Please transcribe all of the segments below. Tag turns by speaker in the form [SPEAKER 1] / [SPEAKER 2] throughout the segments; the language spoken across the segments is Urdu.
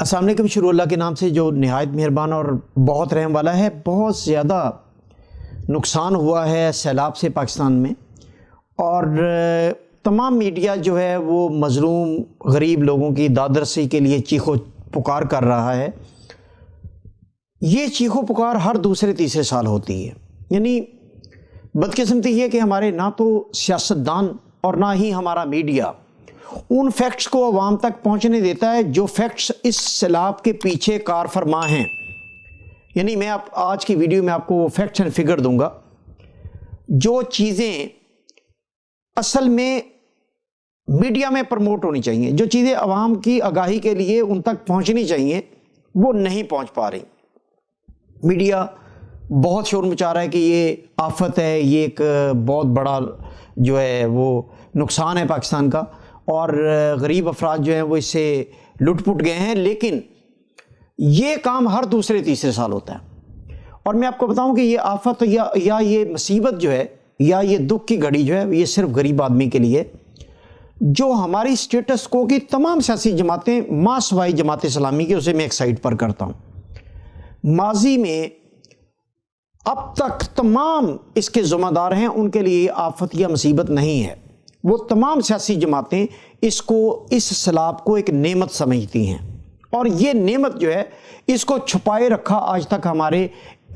[SPEAKER 1] السلام علیکم، شروع اللہ کے نام سے جو نہایت مہربان اور بہت رحم والا ہے۔ بہت زیادہ نقصان ہوا ہے سیلاب سے پاکستان میں، اور تمام میڈیا جو ہے وہ مظلوم غریب لوگوں کی دادرسی کے لیے چیخو پکار کر رہا ہے۔ یہ چیخو پکار ہر دوسرے تیسرے سال ہوتی ہے۔ یعنی بدقسمتی یہ کہ ہمارے نہ تو سیاستدان اور نہ ہی ہمارا میڈیا ان فیکٹس کو عوام تک پہنچنے دیتا ہے جو فیکٹس اس سیلاب کے پیچھے کار فرما ہیں۔ یعنی میں آج کی ویڈیو میں آپ کو وہ فیکٹس اینڈ فگر دوں گا جو چیزیں اصل میں میڈیا میں پروموٹ ہونی چاہیے، جو چیزیں عوام کی آگاہی کے لیے ان تک پہنچنی چاہیے وہ نہیں پہنچ پا رہی۔ میڈیا بہت شور مچا رہا ہے کہ یہ آفت ہے، یہ ایک بہت بڑا جو ہے وہ نقصان ہے پاکستان کا، اور غریب افراد جو ہیں وہ اس سے لٹ پٹ گئے ہیں، لیکن یہ کام ہر دوسرے تیسرے سال ہوتا ہے۔ اور میں آپ کو بتاؤں کہ یہ آفت یا یہ مصیبت جو ہے یا یہ دکھ کی گھڑی جو ہے یہ صرف غریب آدمی کے لیے، جو ہماری اسٹیٹس کو کی تمام سیاسی جماعتیں ماں سوائے جماعت اسلامی کی، اسے میں ایک سائڈ پر کرتا ہوں۔ ماضی میں اب تک تمام اس کے ذمہ دار ہیں، ان کے لیے آفت یا مصیبت نہیں ہے۔ وہ تمام سیاسی جماعتیں اس سیلاب کو ایک نعمت سمجھتی ہیں، اور یہ نعمت جو ہے اس کو چھپائے رکھا آج تک ہمارے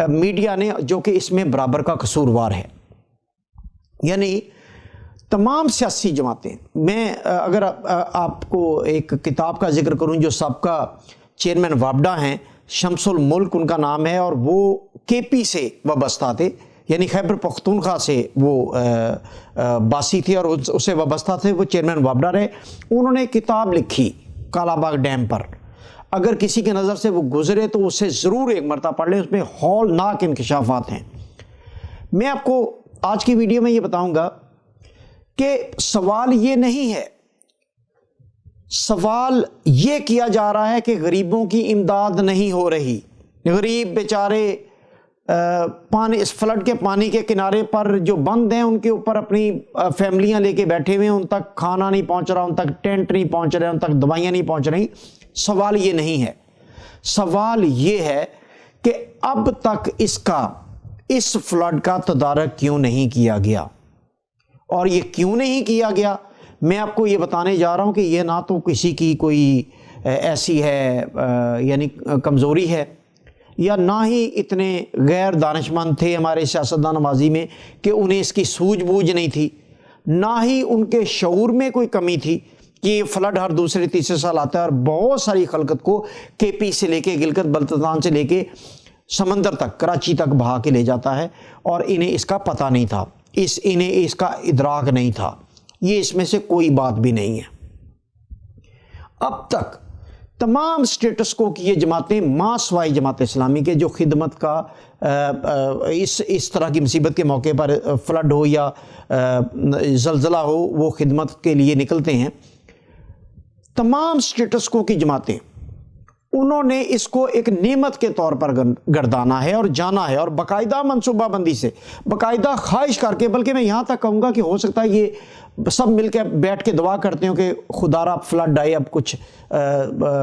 [SPEAKER 1] میڈیا نے، جو کہ اس میں برابر کا قصوروار ہے۔ یعنی تمام سیاسی جماعتیں، میں اگر آپ کو ایک کتاب کا ذکر کروں جو سابقہ چیئرمین وابڈا ہیں، شمس الملک ان کا نام ہے، اور وہ کے پی سے وابستہ تھے، یعنی خیبر پختونخوا سے وہ باسی تھے اور اسے وابستہ تھے، وہ چیئرمین وابڈا رہے۔ انہوں نے کتاب لکھی کالا باغ ڈیم پر، اگر کسی کی نظر سے وہ گزرے تو اسے ضرور ایک مرتبہ پڑھ لیں، اس میں ہولناک انکشافات ہیں۔ میں آپ کو آج کی ویڈیو میں یہ بتاؤں گا کہ سوال یہ نہیں ہے، سوال یہ کیا جا رہا ہے کہ غریبوں کی امداد نہیں ہو رہی، غریب بیچارے پانی، اس فلڈ کے پانی کے کنارے پر جو بند ہیں ان کے اوپر اپنی فیملیاں لے کے بیٹھے ہوئے ہیں، ان تک کھانا نہیں پہنچ رہا، ان تک ٹینٹ نہیں پہنچ رہے، ان تک دوائیاں نہیں پہنچ رہی۔ سوال یہ نہیں ہے، سوال یہ ہے کہ اب تک اس فلڈ کا تدارک کیوں نہیں کیا گیا، اور یہ کیوں نہیں کیا گیا میں آپ کو یہ بتانے جا رہا ہوں کہ یہ نہ تو کسی کی کوئی ایسی ہے یعنی کمزوری ہے، یا نہ ہی اتنے غیر دانشمند تھے ہمارے سیاستدان ماضی میں کہ انہیں اس کی سوجھ بوجھ نہیں تھی، نہ ہی ان کے شعور میں کوئی کمی تھی کہ یہ فلڈ ہر دوسرے تیسرے سال آتا ہے اور بہت ساری خلقت کو کے پی سے لے کے گلگت بلتستان سے لے کے سمندر تک، کراچی تک بہا کے لے جاتا ہے، اور انہیں اس کا پتہ نہیں تھا، انہیں اس کا ادراک نہیں تھا۔ یہ اس میں سے کوئی بات بھی نہیں ہے۔ اب تک تمام سٹیٹس کو کی یہ جماعتیں ماں سوائے جماعت اسلامی کے، جو خدمت کا اس طرح کی مصیبت کے موقع پر فلڈ ہو یا زلزلہ ہو وہ خدمت کے لیے نکلتے ہیں، تمام سٹیٹس کو کی جماعتیں انہوں نے اس کو ایک نعمت کے طور پر گردانا ہے اور جانا ہے، اور باقاعدہ منصوبہ بندی سے، باقاعدہ خواہش کر کے، بلکہ میں یہاں تک کہوں گا کہ ہو سکتا ہے یہ سب مل کے بیٹھ کے دعا کرتے ہوں کہ خدا را فلڈ آئے، اب کچھ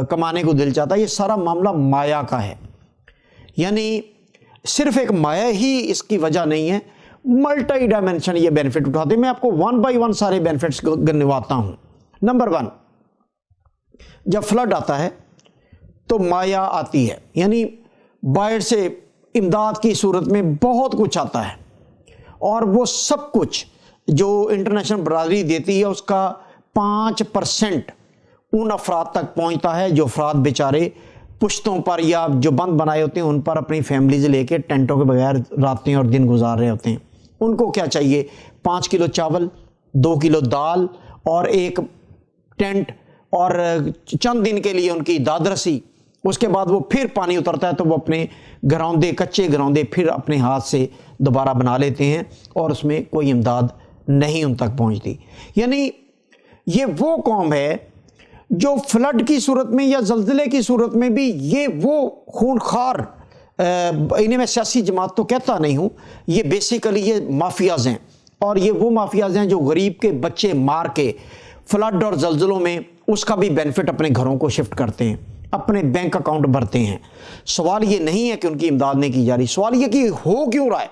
[SPEAKER 1] کمانے کو دل چاہتا ہے۔ یہ سارا معاملہ مایا کا ہے، یعنی صرف ایک مایا ہی اس کی وجہ نہیں ہے، ملٹی ڈائمنشن یہ بینیفٹ اٹھاتے ہیں۔ میں آپ کو ون بائی ون سارے بینیفٹس گنواتا ہوں۔ نمبر 1، جب فلڈ آتا ہے تو مایا آتی ہے، یعنی باہر سے امداد کی صورت میں بہت کچھ آتا ہے، اور وہ سب کچھ جو انٹرنیشنل برادری دیتی ہے اس کا 5% ان افراد تک پہنچتا ہے جو افراد بیچارے پشتوں پر یا جو بند بنائے ہوتے ہیں ان پر اپنی فیملیز لے کے ٹینٹوں کے بغیر راتیں اور دن گزار رہے ہوتے ہیں۔ ان کو کیا چاہیے؟ 5 کلو چاول، 2 کلو دال اور ایک ٹینٹ، اور چند دن کے لیے ان کی دادرسی۔ اس کے بعد وہ پھر پانی اترتا ہے تو وہ اپنے گھروندے، کچے گھروندے پھر اپنے ہاتھ سے دوبارہ بنا لیتے ہیں، اور اس میں کوئی امداد نہیں ان تک پہنچتی۔ یعنی یہ وہ قوم ہے جو فلڈ کی صورت میں یا زلزلے کی صورت میں بھی یہ وہ خونخوار، انہیں میں سیاسی جماعت تو کہتا نہیں ہوں، یہ بیسیکلی یہ مافیاز ہیں، اور یہ وہ مافیاز ہیں جو غریب کے بچے مار کے فلڈ اور زلزلوں میں اس کا بھی بینیفٹ اپنے گھروں کو شفٹ کرتے ہیں۔ اپنے بینک اکاؤنٹ بھرتے ہیں۔ سوال یہ نہیں ہے کہ ان کی امداد نہیں کی جا رہی، سوال یہ کہ ہو کیوں رہا ہے؟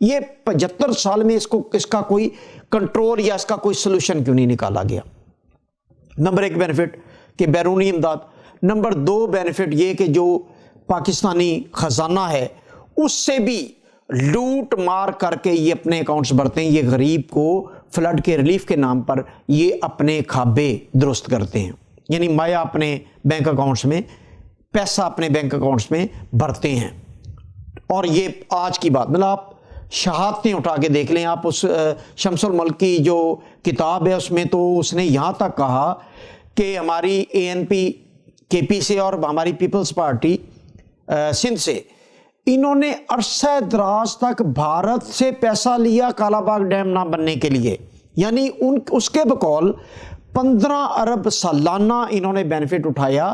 [SPEAKER 1] یہ 75 سال میں اس کا کوئی کنٹرول یا اس کا کوئی سلوشن کیوں نہیں نکالا گیا؟ نمبر 1 بینیفٹ کہ بیرونی امداد۔ نمبر 2 بینیفٹ یہ کہ جو پاکستانی خزانہ ہے اس سے بھی لوٹ مار کر کے یہ اپنے اکاؤنٹس بھرتے ہیں، یہ غریب کو فلڈ کے ریلیف کے نام پر یہ اپنے کھابے درست کرتے ہیں، یعنی مایا اپنے بینک اکاؤنٹس میں پیسہ اپنے بینک اکاؤنٹس میں بھرتے ہیں۔ اور یہ آج کی بات، مطلب آپ شہادتیں اٹھا کے دیکھ لیں، آپ اس شمس الملک کی جو کتاب ہے اس میں تو اس نے یہاں تک کہا کہ ہماری ANP KP سے اور ہماری پیپلز پارٹی سندھ سے انہوں نے عرصہ دراز تک بھارت سے پیسہ لیا کالا باغ ڈیم نہ بننے کے لیے، یعنی اس کے بقول 15 ارب سالانہ انہوں نے بینیفٹ اٹھایا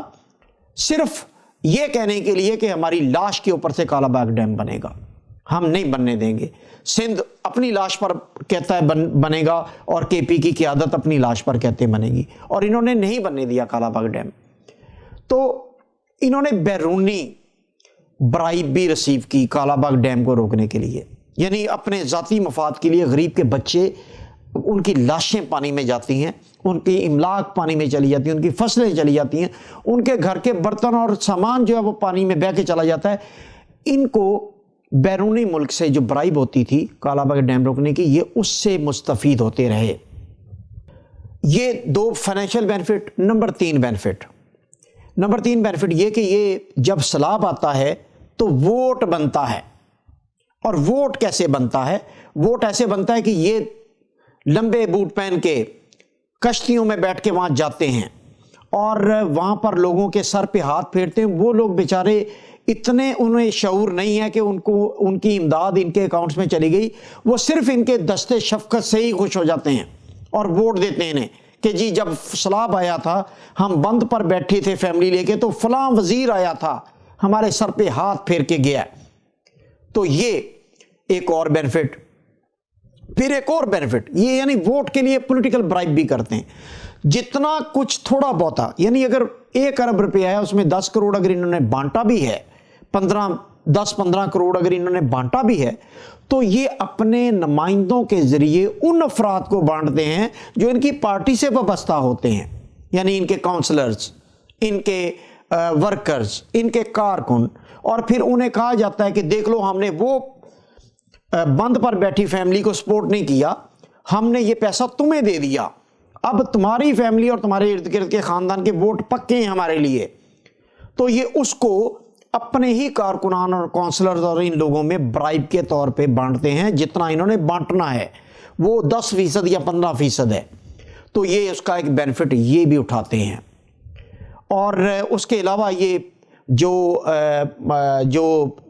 [SPEAKER 1] صرف یہ کہنے کے لیے کہ ہماری لاش کے اوپر سے کالا باغ ڈیم بنے گا، ہم نہیں بننے دیں گے۔ سندھ اپنی لاش پر کہتا ہے بنے گا اور KP کی قیادت اپنی لاش پر کہتے بنے گی، اور انہوں نے نہیں بننے دیا کالا باغ ڈیم۔ تو انہوں نے بیرونی برائب بھی ریسیو کی کالا باغ ڈیم کو روکنے کے لیے، یعنی اپنے ذاتی مفاد کے لیے غریب کے بچے، ان کی لاشیں پانی میں جاتی ہیں، ان کی املاک پانی میں چلی جاتی ہیں، ان کی فصلیں چلی جاتی ہیں، ان کے گھر کے برتن اور سامان جو ہے وہ پانی میں بہہ کے چلا جاتا ہے۔ ان کو بیرونی ملک سے جو برائب ہوتی تھی کالا باغ ڈیم روکنے کی، یہ اس سے مستفید ہوتے رہے۔ یہ 2 فائنینشیل بینیفٹ۔ نمبر 3 بینیفٹ یہ کہ یہ جب سیلاب آتا ہے تو ووٹ بنتا ہے، اور ووٹ کیسے بنتا ہے؟ ووٹ ایسے بنتا ہے کہ یہ لمبے بوٹ پہن کے کشتیوں میں بیٹھ کے وہاں جاتے ہیں اور وہاں پر لوگوں کے سر پہ ہاتھ پھیرتے ہیں۔ وہ لوگ بیچارے اتنے انہیں شعور نہیں ہے کہ ان کی امداد ان کے اکاؤنٹس میں چلی گئی، وہ صرف ان کے دستے شفقت سے ہی خوش ہو جاتے ہیں اور ووٹ دیتے ہیں انہیں کہ جی جب سیلاب آیا تھا ہم بند پر بیٹھے تھے فیملی لے کے تو فلاں وزیر آیا تھا ہمارے سر پہ ہاتھ پھیر کے گیا۔ تو یہ ایک اور بینیفٹ۔ پھر ایک اور بینیفٹ یہ یعنی ووٹ کے لیے پولیٹیکل برائب بھی کرتے ہیں، جتنا کچھ تھوڑا بہتا، یعنی اگر 1 ارب روپیہ ہے اس میں 10 کروڑ اگر انہوں نے بانٹا بھی ہے، 10-15 کروڑ اگر انہوں نے بانٹا بھی ہے، تو یہ اپنے نمائندوں کے ذریعے ان افراد کو بانٹتے ہیں جو ان کی پارٹی سے وابستہ ہوتے ہیں، یعنی ان کے کاؤنسلرز، ان کے ورکرز، ان کے کارکن، اور پھر انہیں کہا جاتا ہے کہ دیکھ لو ہم نے وہ بند پر بیٹھی فیملی کو سپورٹ نہیں کیا، ہم نے یہ پیسہ تمہیں دے دیا، اب تمہاری فیملی اور تمہارے ارد گرد کے خاندان کے ووٹ پکے ہیں ہمارے لیے۔ تو یہ اس کو اپنے ہی کارکنان اور کونسلرز اور ان لوگوں میں برائب کے طور پہ بانٹتے ہیں، جتنا انہوں نے بانٹنا ہے وہ 10% یا 15% ہے، تو یہ اس کا ایک بینیفٹ یہ بھی اٹھاتے ہیں۔ اور اس کے علاوہ یہ جو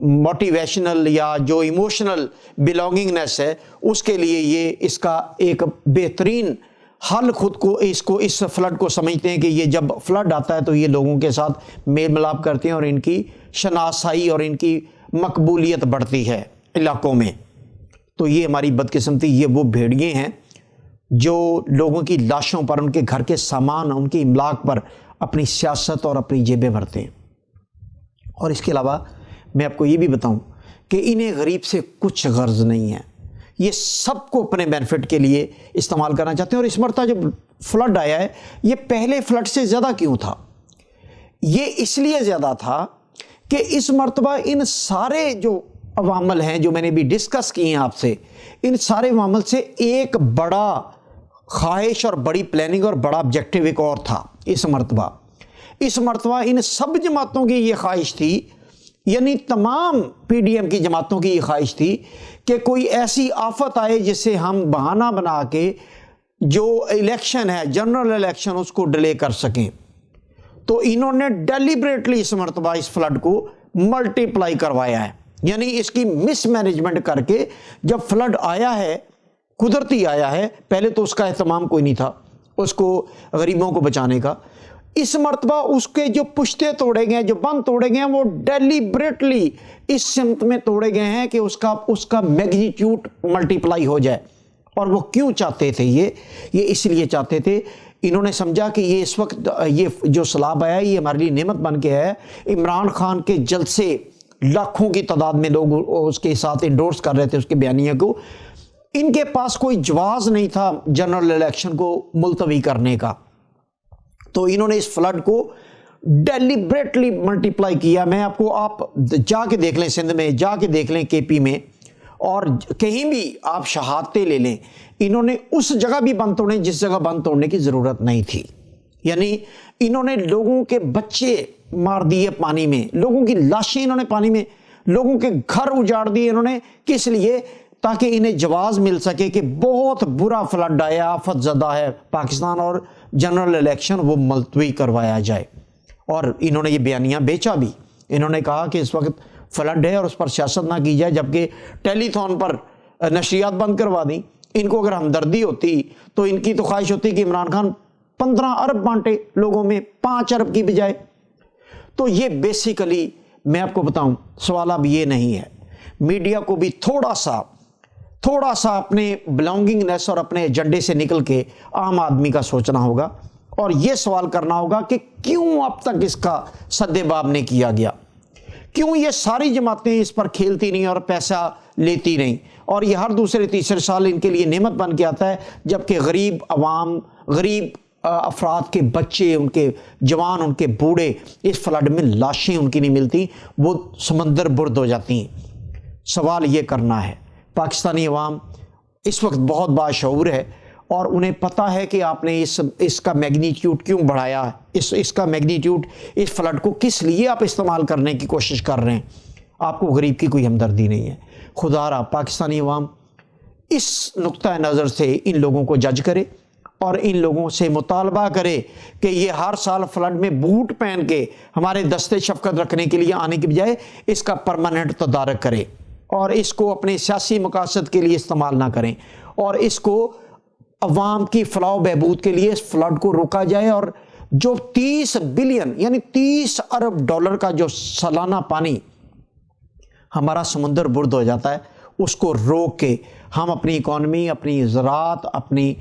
[SPEAKER 1] موٹیویشنل یا جو ایموشنل بلانگنگنیس ہے اس کے لیے یہ اس کا ایک بہترین حل خود کو اس فلڈ کو سمجھتے ہیں کہ یہ جب فلڈ آتا ہے تو یہ لوگوں کے ساتھ میل ملاپ کرتے ہیں اور ان کی شناسائی اور ان کی مقبولیت بڑھتی ہے علاقوں میں۔ تو یہ ہماری بدقسمتی، یہ وہ بھیڑیے ہیں جو لوگوں کی لاشوں پر، ان کے گھر کے سامان، ان کی املاک پر اپنی سیاست اور اپنی جیبیں بھرتے ہیں۔ اور اس کے علاوہ میں آپ کو یہ بھی بتاؤں کہ انہیں غریب سے کچھ غرض نہیں ہے، یہ سب کو اپنے بینیفٹ کے لیے استعمال کرنا چاہتے ہیں۔ اور اس مرتبہ جو فلڈ آیا ہے یہ پہلے فلڈ سے زیادہ کیوں تھا؟ یہ اس لیے زیادہ تھا کہ اس مرتبہ ان سارے جو عوامل ہیں جو میں نے بھی ڈسکس کی ہیں آپ سے، ان سارے عوامل سے ایک بڑا خواہش اور بڑی پلاننگ اور بڑا آبجیکٹیو ایک اور تھا۔ اس مرتبہ ان سب جماعتوں کی یہ خواہش تھی، یعنی تمام PDM کی جماعتوں کی یہ خواہش تھی کہ کوئی ایسی آفت آئے جس سے ہم بہانہ بنا کے جو الیکشن ہے، جنرل الیکشن، اس کو ڈیلے کر سکیں۔ تو انہوں نے ڈیلیبریٹلی اس مرتبہ اس فلڈ کو ملٹی پلائی کروایا ہے، یعنی اس کی مس مینجمنٹ کر کے جب فلڈ آیا ہے، قدرتی آیا ہے، پہلے تو اس کا اہتمام کوئی نہیں تھا اس کو غریبوں کو بچانے کا، اس مرتبہ اس کے جو پشتے توڑے گئے ہیں، جو بند توڑے گئے ہیں، وہ ڈیلیبریٹلی اس سمت میں توڑے گئے ہیں کہ اس کا میگنیٹیوڈ ملٹی پلائی ہو جائے۔ اور وہ کیوں چاہتے تھے؟ یہ اس لیے چاہتے تھے انہوں نے سمجھا کہ یہ اس وقت یہ جو سیلاب آیا یہ ہمارے لیے نعمت بن کے ہے. عمران خان کے جلسے لاکھوں کی تعداد میں لوگ اس کے ساتھ انڈورس کر رہے تھے اس کے بیانیے کو. ان کے پاس کوئی جواز نہیں تھا جنرل الیکشن کو ملتوی کرنے کا. تو انہوں نے اس فلڈ کو ڈیلیبریٹلی ملٹیپلائی کیا. میں آپ کو آپ جا کے دیکھ لیں سندھ میں, جا کے دیکھ لیں کے پی میں, اور کہیں بھی آپ شہادتیں لے لیں, انہوں نے اس جگہ بھی بند توڑے جس جگہ بند توڑنے کی ضرورت نہیں تھی. یعنی انہوں نے لوگوں کے بچے مار دیے پانی میں, لوگوں کی لاشیں انہوں نے پانی میں, لوگوں کے گھر اجاڑ دیے انہوں نے. کس لیے؟ تاکہ انہیں جواز مل سکے کہ بہت برا فلڈ آیا, آفت زدہ ہے پاکستان, اور جنرل الیکشن وہ ملتوی کروایا جائے. اور انہوں نے یہ بیانیاں بیچا بھی. انہوں نے کہا کہ اس وقت فلڈ ہے اور اس پر سیاست نہ کی جائے, جبکہ ٹیلی تھون پر نشریات بند کروا دیں. ان کو اگر ہمدردی ہوتی تو ان کی تو خواہش ہوتی کہ عمران خان 15 ارب بانٹے لوگوں میں 5 ارب کی بجائے. تو یہ بیسیکلی میں آپ کو بتاؤں, سوال اب یہ نہیں ہے, میڈیا کو بھی تھوڑا سا اپنے بلانگنگنیس اور اپنے ایجنڈے سے نکل کے عام آدمی کا سوچنا ہوگا, اور یہ سوال کرنا ہوگا کہ کیوں اب تک اس کا سد باب نہیں کیا گیا, کیوں یہ ساری جماعتیں اس پر کھیلتی نہیں اور پیسہ لیتی نہیں, اور یہ ہر دوسرے تیسرے سال ان کے لیے نعمت بن کے آتا ہے, جبکہ غریب عوام, غریب افراد کے بچے, ان کے جوان, ان کے بوڑھے اس فلڈ میں لاشیں ان کی نہیں ملتی, وہ سمندر برد ہو جاتی ہیں. سوال یہ کرنا ہے, پاکستانی عوام اس وقت بہت باشعور ہے اور انہیں پتہ ہے کہ آپ نے اس کا میگنیٹیوڈ کیوں بڑھایا, اس کا میگنیٹیوڈ, اس فلڈ کو کس لیے آپ استعمال کرنے کی کوشش کر رہے ہیں. آپ کو غریب کی کوئی ہمدردی نہیں ہے. خدا را پاکستانی عوام اس نقطہ نظر سے ان لوگوں کو جج کرے اور ان لوگوں سے مطالبہ کرے کہ یہ ہر سال فلڈ میں بوٹ پہن کے ہمارے دستے شفقت رکھنے کے لیے آنے کی بجائے اس کا پرماننٹ تدارک کرے, اور اس کو اپنے سیاسی مقاصد کے لیے استعمال نہ کریں, اور اس کو عوام کی فلاح و بہبود کے لیے اس فلڈ کو روکا جائے. اور جو 30 بلین یعنی 30 ارب ڈالر کا جو سالانہ پانی ہمارا سمندر برد ہو جاتا ہے, اس کو روک کے ہم اپنی اکانومی, اپنی زراعت, اپنی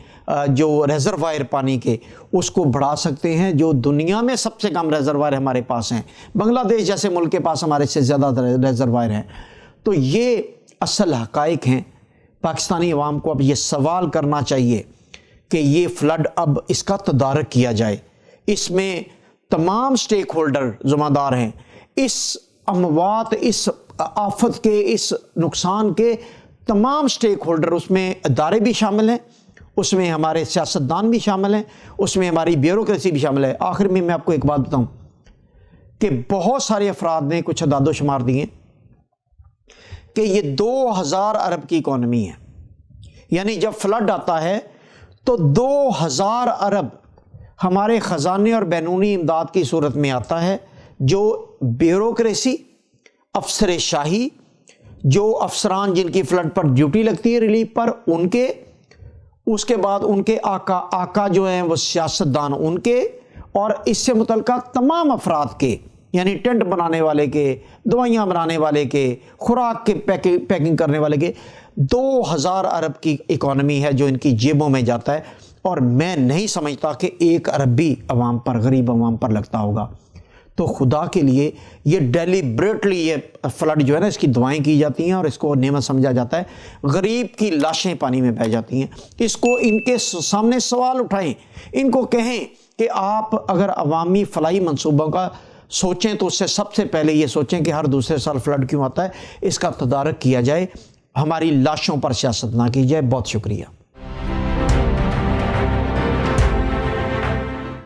[SPEAKER 1] جو ریزروائر پانی کے, اس کو بڑھا سکتے ہیں. جو دنیا میں سب سے کم ریزروائر ہمارے پاس ہیں, بنگلہ دیش جیسے ملک کے پاس ہمارے سے زیادہ ریزروائر ہیں. تو یہ اصل حقائق ہیں. پاکستانی عوام کو اب یہ سوال کرنا چاہیے کہ یہ فلڈ اب اس کا تدارک کیا جائے. اس میں تمام سٹیک ہولڈر ذمہ دار ہیں. اس اموات, اس آفت کے, اس نقصان کے تمام سٹیک ہولڈر, اس میں ادارے بھی شامل ہیں, اس میں ہمارے سیاستدان بھی شامل ہیں, اس میں ہماری بیوروکریسی بھی شامل ہے. آخر میں آپ کو ایک بات بتاؤں کہ بہت سارے افراد نے کچھ اعداد و شمار دیے کہ یہ 2000 ارب کی اکانومی ہے. یعنی جب فلڈ آتا ہے تو 2000 ارب ہمارے خزانے اور بینونی امداد کی صورت میں آتا ہے, جو بیوروکریسی, افسر شاہی, جو افسران جن کی فلڈ پر ڈیوٹی لگتی ہے ریلیف پر, ان کے, اس کے بعد ان کے آقا جو ہیں وہ سیاستدان ان کے, اور اس سے متعلقہ تمام افراد کے, یعنی ٹینٹ بنانے والے کے, دوائیاں بنانے والے کے, خوراک کے پیکنگ کرنے والے کے. 2000 ارب کی اکانومی ہے جو ان کی جیبوں میں جاتا ہے, اور میں نہیں سمجھتا کہ 1 ارب بھی عوام پر, غریب عوام پر لگتا ہوگا. تو خدا کے لیے یہ ڈیلیبریٹلی یہ فلڈ جو ہے نا, اس کی دعائیں کی جاتی ہیں اور اس کو نعمت سمجھا جاتا ہے. غریب کی لاشیں پانی میں بہہ جاتی ہیں. اس کو ان کے سامنے سوال اٹھائیں, ان کو کہیں کہ آپ اگر عوامی فلاحی منصوبوں کا سوچیں تو اس سے سب سے پہلے یہ سوچیں کہ ہر دوسرے سال فلڈ کیوں آتا ہے, اس کا تدارک کیا جائے, ہماری لاشوں پر سیاست نہ کی جائے. بہت شکریہ.